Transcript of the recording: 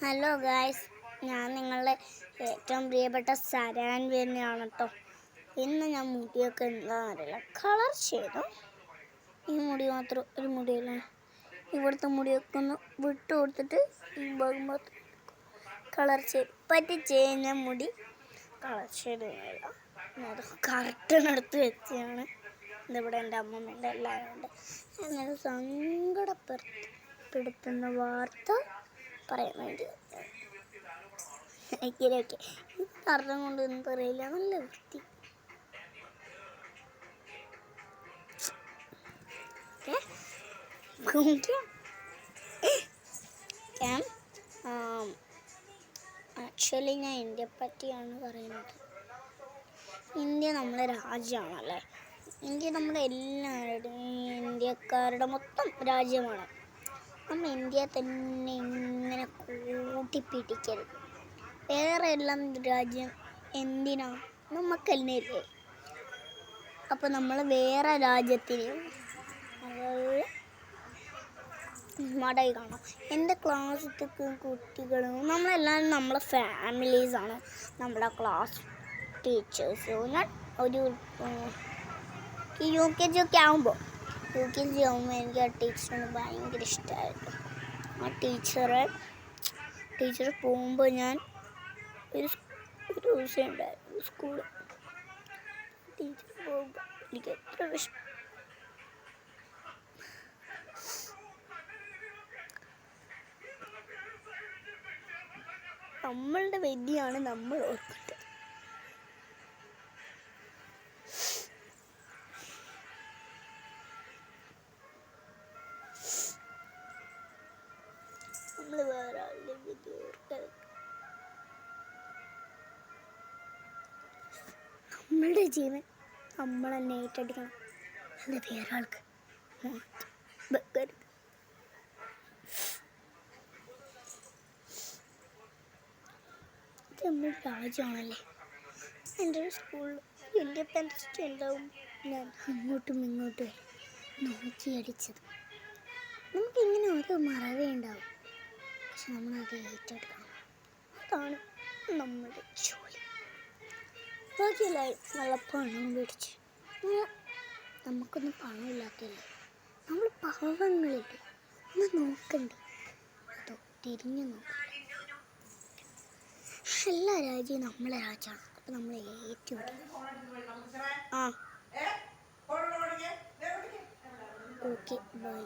Hello guys, ഞാൻ നിങ്ങളുടെ ഏറ്റവും പ്രിയപ്പെട്ട സരാൻ തന്നെയാണ് കേട്ടോ. ഇന്ന് ഞാൻ മുടിയൊക്കെ എന്താണെന്നറിയില്ല കളർ ചെയ്തു. ഈ മുടി മാത്രം ഒരു മുടിയല്ല, ഇവിടുത്തെ മുടിയൊക്കെ ഒന്ന് വിട്ടു കൊടുത്തിട്ട് ഈ ഭാഗം മാത്രം കളർ ചെയ്ത് പറ്റിച്ചേഞ്ഞ മുടി കളർ ചെയ്ത് അത് കറക്റ്റിനടുത്ത് വെച്ചാണ്. ഇതിവിടെ എൻ്റെ അമ്മമ്മൻ്റെ എല്ലാവരും ഉണ്ട്. അങ്ങനെ സങ്കടപ്പെടുത്തുന്ന വാർത്ത പറയാൻ വേണ്ടി ഓക്കെ അർത്ഥം കൊണ്ട് ഒന്നും പറയില്ല. നല്ല വൃത്തി ആക്ച്വലി ഞാൻ ഇന്ത്യയെ പറ്റിയാണ് പറയുന്നത്. ഇന്ത്യ നമ്മളെ രാജ്യമാണല്ലേ. ഇന്ത്യ നമ്മുടെ എല്ലാവരുടെയും ഇന്ത്യക്കാരുടെ മൊത്തം രാജ്യമാണ്. നമ്മൾ ഇന്ത്യയെ തന്നെ ഇങ്ങനെ കൂട്ടിപ്പിടിക്കരുത്. വേറെ എല്ലാം രാജ്യം എന്തിനാ? നമുക്കല്ലേ. അപ്പോൾ നമ്മൾ വേറെ രാജ്യത്തിന് മടയി കാണാം. എൻ്റെ ക്ലാസ്സിലത്തെ കുട്ടികളും നമ്മളെല്ലാവരും നമ്മളെ ഫാമിലീസാണ്. നമ്മുടെ ക്ലാസ് ടീച്ചേഴ്സ്. ഞാൻ ഒരു UKG ഒക്കെ ആകുമ്പോൾ എനിക്ക് ആ ടീച്ചറിന് ഭയങ്കര ഇഷ്ടമായിരുന്നു. ആ ടീച്ചർ പോകുമ്പോൾ ഞാൻ ഒരു ദിവസം ഉണ്ടായിരുന്നു സ്കൂളിൽ. ടീച്ചർ പോകുമ്പോൾ എനിക്ക് എത്ര വിഷമം. നമ്മളുടെ വിധിയാണ് നമ്മൾ ഓർക്കേണ്ടത്. നമ്മൾ വേറെ ആളുടെ വിധി ഓർക്കരുത്. നമ്മളുടെ ജീവൻ നമ്മൾ തന്നെ ഏറ്റെടുക്കണം. അത് വേറെ ആൾക്ക് വെക്കരുത്. ഇത് നമ്മുടെ രാജ്യമാണല്ലേ. എൻ്റെ ഒരു സ്കൂളിൽ ഇൻഡിപെൻഡൻസ് ഡേ ഉണ്ടാവും. ഞാൻ അങ്ങോട്ടും ഇങ്ങോട്ടും നോക്കിയടിച്ചത്. നമുക്കിങ്ങനെ ഓരോ മറവേ ഉണ്ടാവും, പക്ഷെ നമ്മളത് ഏറ്റെടുക്കണം. അതാണ് നമ്മുടെ ജോലി. ബാക്കിയെല്ലാവരും നല്ല പണം പിടിച്ച്, നമുക്കൊന്നും പണമില്ലാത്തല്ലേ. നമ്മൾ പാവങ്ങളില്ലേ, ഒന്ന് നോക്കണ്ടേ? അതോ തിരിഞ്ഞു നോക്കണ്ടേ? എല്ലാ രാജ്യവും നമ്മളെ രാജ്യമാണ്. അപ്പം നമ്മൾ ഏറ്റുപിടിക്കും. Okay bye.